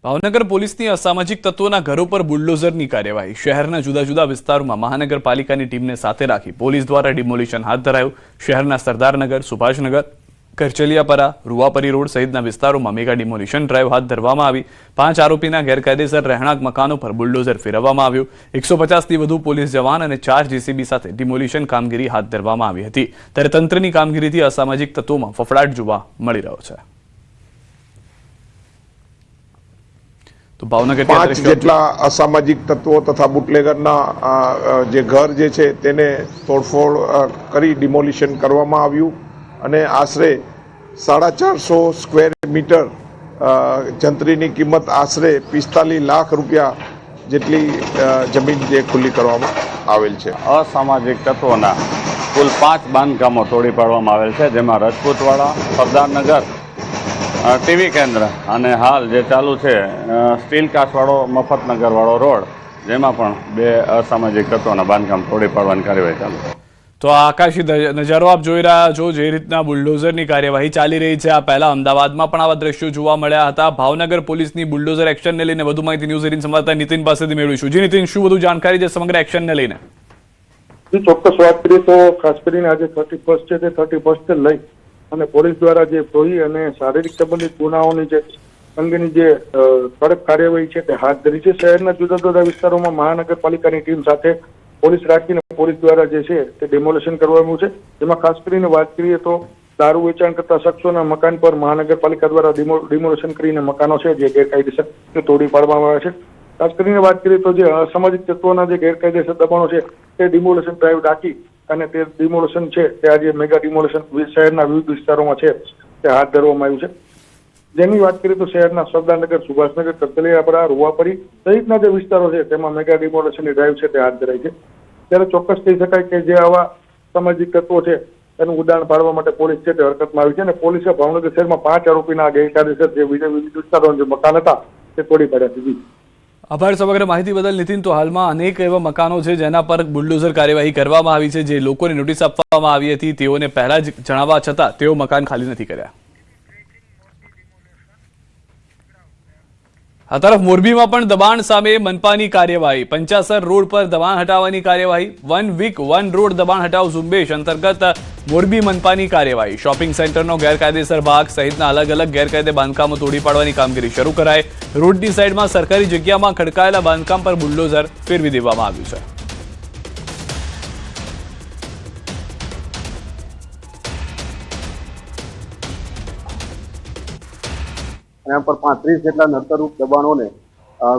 ભાવનગર પોલીસની અસામાજિક તત્વોના ઘરો પર બુલડોઝરની કાર્યવાહી। શહેરના જુદા જુદા વિસ્તારોમાં મહાનગરપાલિકાની ટીમને સાથે રાખી પોલીસ દ્વારા ડિમોલિશન હાથ ધરાયું। શહેરના સરદારનગર, સુભાષનગર, કરચલિયાપરા, રૂવાપરી રોડ સહિતના વિસ્તારોમાં મેગા ડિમોલિશન ડ્રાઈવ હાથ ધરવામાં આવી। 5 આરોપીના ગેરકાયદેસર રહેણાંક મકાનો પર બુલડોઝર ફેરવવામાં આવ્યું। 150થી વધુ પોલીસ જવાન અને 4 જેસીબી સાથે ડિમોલિશન કામગીરી હાથ ધરવામાં આવી હતી। ત્યારે તંત્રની કામગીરીથી અસામાજિક તત્વોમાં ફફડાટ જોવા મળી રહ્યો છે। तो भावनगर 5 જેટલા અસામાજિક તત્વો તથા બુટલેગરના જે ઘર જે છે તેને તોડફોડ કરી ડિમોલિશન કરવામાં આવ્યું અને આશરે 450 સ્ક્વેર મીટર જંત્રીની કિંમત આશરે 45 લાખ રૂપિયા જેટલી જમીન જે ખુલ્લી કરવામાં આવેલ છે। અસામાજિક તત્વોના કુલ 5 બાંધકામો તોડી પાડવામાં આવેલ છે, જેમાં રાજપૂતવાડા, સરદારનગર, ટીવી કેન્દ્ર અને હાલ જે ચાલુ છે સ્ટીલ કાચવાળો મફતનગરવાળો રોડ, જેમાં પણ 2 અસામાજિક તત્વોના બાંધકામ તોડી પાડવાની કાર્યવાહી ચાલુ છે। તો આકાશી નજારો આપ જોઈ રહ્યા છો, જે રીતના બુલડોઝરની કાર્યવાહી ચાલી રહી છે। આ પહેલા અમદાવાદમાં પણ આવા દ્રશ્યો જોવા મળ્યા હતા। ભાવનગર પોલીસની બુલડોઝર એક્શનને લઈને વધુ માહિતી ન્યૂઝ 18 સંવાદદાતા નીતિન પાસેથી મેળવીશું। જી નીતિન, શું વધુ જાણકારી છે સમગ્ર એક્શનને લઈને? ચોક્કસ વાત કરીએ તો ખાસ કરીને આજે 31 છે, તે 31 લઈ અને પોલીસ દ્વારા જે દ્રોહી અને શારીરિક સંબંધિત ગુનાઓની જે અંગેની જે કડક કાર્યવાહી છે તે હાથ ધરી છે। શહેરના જુદા જુદા વિસ્તારોમાં મહાનગરપાલિકાની ટીમ સાથે પોલીસ રાખીને પોલીસ દ્વારા જે છે તે ડેમોલેશન કરવામાં છે। જેમાં ખાસ કરીને વાત કરીએ તો દારૂ વેચાણ કરતા શખ્સોના મકાન પર મહાનગરપાલિકા દ્વારા ડિમોલેશન કરીને મકાનો છે જે ગેરકાયદેસર તોડી પાડવામાં આવ્યા છે। ખાસ કરીને વાત કરીએ તો જે અસામાજિક તત્વોના જે ગેરકાયદેસર દબાણો છે તે ડિમોલેશન ડ્રાઈવ રાખી અને તે ડિમોલેશન છે તે આજે મેગા ડિમોલેશન શહેરના વિવિધ વિસ્તારોમાં છે તે હાથ ધરવામાં આવ્યું છે। જેની વાત કરીએ તો શહેરના સરદારનગર, સુભાષનગર, કરચલિયાપરા, રૂવાપરી સહિતના જે વિસ્તારો છે તેમાં મેગા ડિમોલેશનની ડ્રાઈવ છે તે હાથ ધરાઈ છે। ત્યારે ચોક્કસ કહી શકાય કે જે આવા સામાજિક તત્વો છે તેનું ઉદાહરણ પાડવા માટે પોલીસ છે તે હરકતમાં આવી છે અને પોલીસે ભાવનગર શહેરમાં 5 આરોપીના ગેરકાયદેસર જે વિવિધ વિસ્તારોના જે મકાન હતા તે તોડી પાડ્યા છે। આભાર સમગ્ર માહિતી બદલ નીતિન। તો હાલમાં અનેક એવા મકાનો છે જેના પર બુલડોઝર કાર્યવાહી કરવામાં આવી છે। જે લોકોને નોટિસ આપવામાં આવી હતી તેઓને પહેલા જ જણાવવા છતાં તેઓ મકાન ખાલી નથી કર્યા। આ તરફ મોરબીમાં પણ દબાણ સામે મનપાની કાર્યવાહી। 50 રોડ પર દબાણ હટાવવાની કાર્યવાહી। 1 વીક 1 રોડ દબાણ હટાવ ઝુંબેશ અંતર્ગત મોરબી મનપાની કાર્યવાહી। શોપિંગ સેન્ટરનો ગેરકાયદેસર ભાગ સહિતના અલગ અલગ ગેરકાયદે બાંધકામો તોડી પાડવાની કામગીરી શરૂ કરાઈ। રોડની સાઈડમાં સરકારી જગ્યામાં ખડકાયેલા બાંધકામ પર બુલડોઝર ફેરવી દેવામાં આવ્યું છે। એના પર 35 જેટલા નડતરરૂપ દબાણોને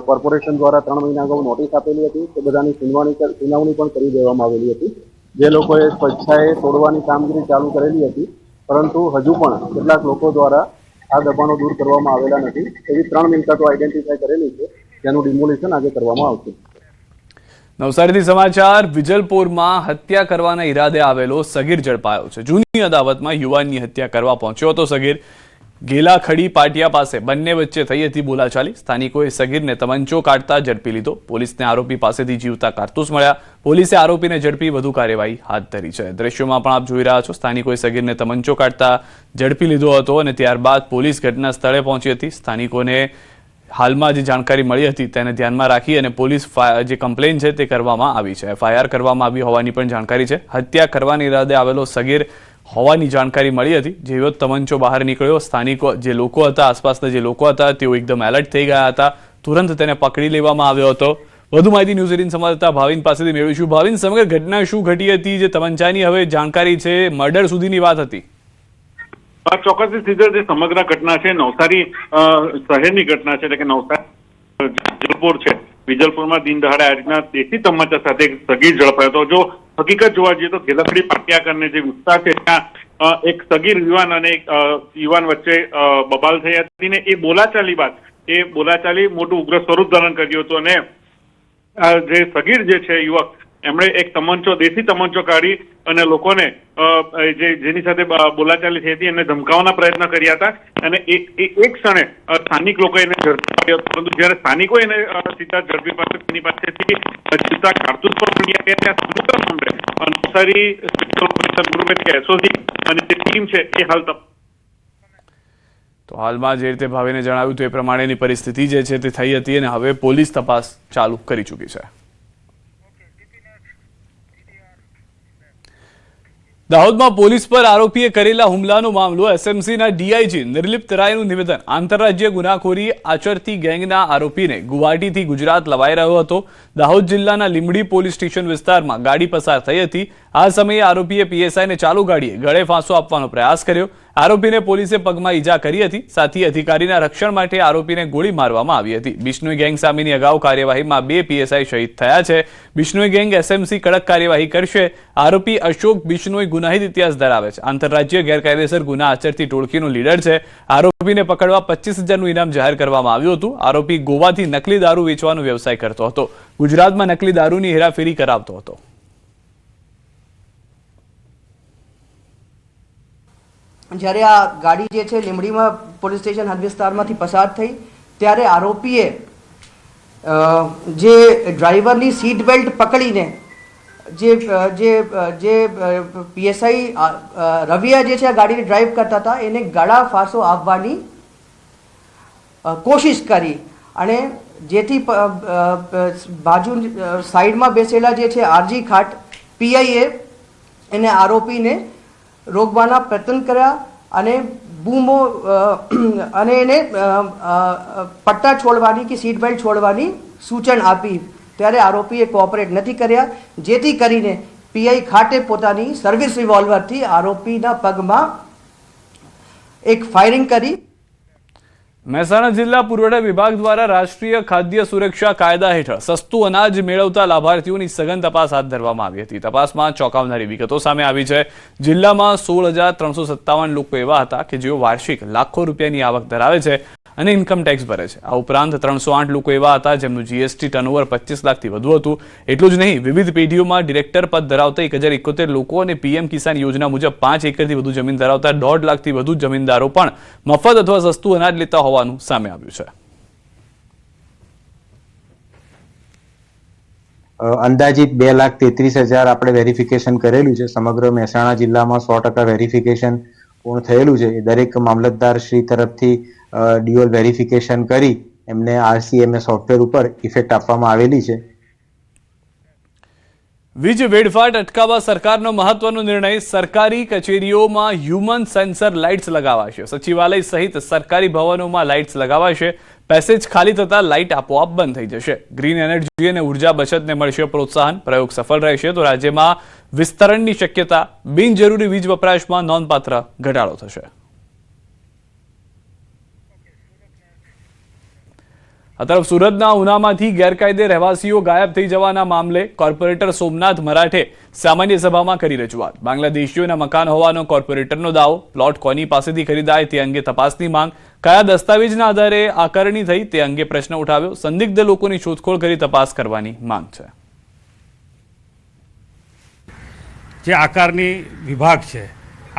કોર્પોરેશન દ્વારા 3 મહિના અગાઉ નોટિસ આપેલી હતી। તે બધાની સુનાવણી પણ કરી દેવામાં આવેલી હતી। જે લોકોએ સ્વેચ્છાએ તોડવાની કામગીરી ચાલુ કરેલી હતી, પરંતુ હજુ પણ કેટલાક લોકો દ્વારા આ દબાણો દૂર કરવામાં આવેલા નથી। એવી 3 મિલકતો આઈડેન્ટિફાઈ કરેલી છે, જેનું ડિમોલિશન આજે કરવામાં આવશે। નવસારીથી સમાચાર। વિજલપુરમાં હત્યા કરવાના ઈરાદે આવેલો સગીર ઝડપાયો છે। જૂની અદાવતમાં યુવાનની હત્યા કરવા પહોંચ્યો હતો સગીર। ગેલાખડી પાટિયા પાસે બંને વચ્ચે થઈ હતી બોલાચાલી। સ્થાનિકોએ સગીરને તમંચો કાઢતા ઝડપી લીધો। પોલીસને આરોપી પાસેથી જીવતા કારતૂસ મળ્યા। પોલીસે આરોપીને ઝડપી વધુ કાર્યવાહી હાથ ધરી છે। દ્રશ્યોમાં પણ આપ જોઈ રહ્યા છો, સ્થાનિકોએ સગીરને તમંચો કાઢતા ઝડપી લીધો હતો અને ત્યારબાદ પોલીસ ઘટના સ્થળે પહોંચી હતી। સ્થાનિકોને હાલમાં જે જાણકારી મળી હતી તેને ધ્યાનમાં રાખી અને પોલીસ જે કમ્પ્લેન છે તે કરવામાં આવી છે। FIR કરવામાં આવી હોવાની પણ જાણકારી છે। હત્યા કરવાના ઈરાદે આવેલો સગીર હોવાની જાણકારી મળી હતી। જેવો તમંચો બહાર નીકળ્યો, સ્થાનિકો જે લોકો હતા, આસપાસના જે લોકો હતા તેઓ એકદમ એલર્ટ થઈ ગયા હતા। તુરંત તેને પકડી લેવામાં આવ્યો હતો। વધુ માહિતી ન્યૂઝ 18 સંવાદદાતા ભાવિન પાસેથી મેળવીશું। ભાવિન, સમગ્ર ઘટના શું ઘટી હતી? જે તમંચાની હવે જાણકારી છે, મર્ડર સુધીની વાત હતી? ચોક્કસ સીધા જે સમગ્ર ઘટના છે નવસારી શહેરની ઘટના છે, એટલે કે નવસારી વિજલપુર છે। વિજલપુરમાં દિન દહાડે આ રીતના દેશી તમંચા સાથે એક સગીર ઝડપાયો હતો। જો હકીકત જોવા જઈએ તો ગેલાખડી પાટિયા કરીને જે વિસ્તાર છે ત્યાં એક સગીર યુવાન અને એક યુવાન વચ્ચે બબાલ થઈ હતી ને એ બોલાચાલી બાદ એ બોલાચાલી મોટું ઉગ્ર સ્વરૂપ ધારણ કર્યું હતું અને જે સગીર જે છે યુવક એમણે એક તમંચો, દેશી તમંચો કાઢી અને લોકોને જેની સાથે બોલાચાલી થઈ હતી એને ધમકાવવાના પ્રયત્ન કર્યા હતા અને એક ક્ષણે સ્થાનિક લોકોએ એને ઝડપી પાડ્યો, પરંતુ જ્યારે સ્થાનિકો એને સીધા ઝડપી પાડ્યો તેની પાસેથી જીવતા કારતૂસ પણ મળી આવ્યા। ત્યાં સમગ્ર મામલે નવસારી સ્પેશિયલ ઓપરેશન ગ્રુપ એટલે SOG અને જે ટીમ છે એ હાલ તો હાલમાં જે રીતે ભાવિને જણાવ્યું તે પ્રમાણેની પરિસ્થિતિ જે છે તે થઈ હતી અને હવે પોલીસ તપાસ ચાલુ કરી ચૂકી છે. દાહોદમાં પોલીસ પર આરોપીએ કરેલા હુમલાનો મામલો. એસએમસીના ડીઆઈજી નિર્લિપ્ત રાયનું નિવેદન. આંતરરાજ્ય ગુનાખોરી આચરતી ગેંગના આરોપીને ગુવાહાટીથી ગુજરાત લવાઈ રહ્યો હતો. દાહોદ જિલ્લાના લીંબડી પોલીસ સ્ટેશન વિસ્તારમાં ગાડી પસાર થઈ હતી. આ સમયે આરોપીએ પીએસઆઈને ચાલુ ગાડીએ ગળે ફાંસો આપવાનો પ્રયાસ કર્યો. આરોપીને પોલીસે પગમાં ઈજા કરી હતી. સાથી અધિકારીના રક્ષણ માટે આરોપીને ગોળી મારવામાં આવી હતી. બિશ્નોઈ ગેંગ સામેની અગાઉ કાર્યવાહીમાં 2 પીએસઆઈ શહીદ થયા છે. બિશ્નોઈ ગેંગ એસએમસી કડક કાર્યવાહી કરશે. આરોપી અશોક બિશ્નોઈ ગુનાહિત ઇતિહાસ ધરાવે છે. આંતરરાજ્ય ગેરકાયદેસર ગુના આચરતી ટોળકીનો લીડર છે. આરોપીને પકડવા 25,000નું ઇનામ જાહેર કરવામાં આવ્યું હતું. આરોપી ગોવાથી નકલી દારૂ વેચવાનો વ્યવસાય કરતો હતો. ગુજરાતમાં નકલી દારૂની હેરાફેરી કરાવતો હતો. જ્યારે આ ગાડી જે છે લીંબડીમાં પોલીસ સ્ટેશન હદ વિસ્તારમાંથી પસાર થઈ ત્યારે આરોપીએ જે ડ્રાઈવરની સીટ બેલ્ટ પકડીને જે પીએસઆઈ રવિયા જે છે આ ગાડીને ડ્રાઈવ કરતા હતા એને ગળા ફાંસો આપવાની કોશિશ કરી અને જેથી બાજુ સાઈડમાં બેસેલા જે છે આરજી ખાટ પીઆઈએ એને આરોપીને રોકવાના પ્રયત્ન કર્યા અને બૂમો અને એને પટ્ટા છોડવાની કે સીટ બેલ્ટ છોડવાની સૂચન આપી ત્યારે આરોપીએ કોઓપરેટ નથી કર્યા, જેથી કરીને પીઆઈ ખાટે પોતાની સર્વિસ રિવોલ્વરથી આરોપીના પગમાં એક ફાયરિંગ કરી. મહેસાણા જિલ્લા પુરવઠા વિભાગ દ્વારા રાષ્ટ્રીય ખાદ્ય સુરક્ષા કાયદા હેઠળ સસ્તું અનાજ મેળવતા લાભાર્થીઓની સઘન તપાસ હાથ ધરવામાં આવી હતી. તપાસમાં ચોંકાવનારી વિગતો સામે આવી છે. જિલ્લામાં 16,357 લોકો એવા હતા કે જેઓ વાર્ષિક લાખો રૂપિયાની આવક ધરાવે છે અને ઇન્કમ ટેક્સ ભરે છે. આ ઉપરાંત 308 લોકો એવા હતા જેમનું જીએસટી ટર્નઓવર 25 લાખથી વધુ હતું. એટલું જ નહીં, વિવિધ પેઢીઓમાં ડિરેક્ટર પદ ધરાવતા 1071 લોકો અને પીએમ કિસાન યોજના મુજબ 5 એકરથી વધુ જમીન ધરાવતા 1.5 લાખથી વધુ જમીનદારો પણ મફત અથવા સસ્તું અનાજ લેતા હોવાનું સામે આવ્યું છે. અંદાજિત 2,33,000 આપણે વેરિફિકેશન કરેલું છે. સમગ્ર મહેસાણા જિલ્લામાં 100% વેરિફિકેશન પૂર્ણ થયેલું છે. દરેક મામલતદાર શ્રી તરફથી ડ્યુઅલ વેરિફિકેશન કરી એમને આરસીએમએ સોફ્ટવેર ઉપર ઇફેક્ટ આપવામાં આવેલી છે. વીજ વેડફાટ અટકાવવા સરકારનો મહત્વનો નિર્ણય. સરકારી કચેરીઓમાં હ્યુમન સેન્સર લાઇટ્સ લગાવાશે. સચિવાલય સહિત સરકારી ભવનોમાં લાઇટ્સ લગાવાશે. પેસેજ ખાલી થતા લાઇટ આપોઆપ બંધ થઈ જશે. ગ્રીન એનર્જી અને ઉર્જા બચતને મળશે પ્રોત્સાહન. પ્રયોગ સફળ રહેશે તો રાજ્યમાં વિસ્તરણની શક્યતા. બિનજરૂરી વીજ વપરાશમાં નોંધપાત્ર ઘટાડો થશે. આ તરફ સુરતના ઉનામાંથી ગેરકાયદે રહેવાસીઓ ગાયબ થઈ જવાના મામલે કોર્પોરેટર સોમનાથ મરાઠે સામાન્ય સભામાં કરી રજૂઆત. બાંગ્લાદેશીઓના મકાન હોવાનો કોર્પોરેટરનો દાવો. પ્લોટ કોની પાસેથી ખરીદાય તે અંગે તપાસની માંગ. કયા દસ્તાવેજના આધારે આકારણી થઈ તે અંગે પ્રશ્ન ઉઠાવ્યો. સંદિગ્ધ લોકોની શોધખોળ કરી તપાસ કરવાની માંગ છે. જે આકારની વિભાગ છે,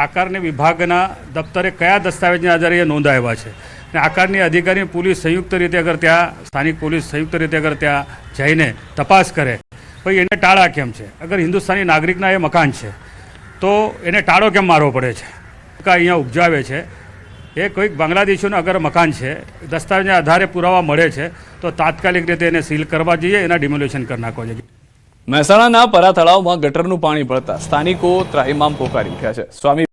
આકારની વિભાગના દફતરે કયા દસ્તાવેજના આધારે એ નોંધાવ્યા છે અને આકારની અધિકારી પોલીસ સંયુક્ત રીતે અગર ત્યાં સ્થાનિક પોલીસ સંયુક્ત રીતે અગર ત્યાં જઈને તપાસ કરે ભાઈ એને ટાળા કેમ છે. અગર હિન્દુસ્તાની નાગરિકના એ મકાન છે તો એને ટાળો કેમ મારવો પડે છે. અહીંયા ઉપજાવે છે એ કોઈક બાંગ્લાદેશીઓનું અગર મકાન છે, દસ્તાવેજના આધારે પુરાવા મળે છે તો તાત્કાલિક રીતે એને સીલ કરવા જોઈએ, એના ડિમોલિશન કરી નાખવા જોઈએ. મહેસાણાના પરા તળાવમાં ગટરનું પાણી ભળતા સ્થાનિકો ત્રાહિમામ પોકારી ઉઠ્યા છે. સ્વામી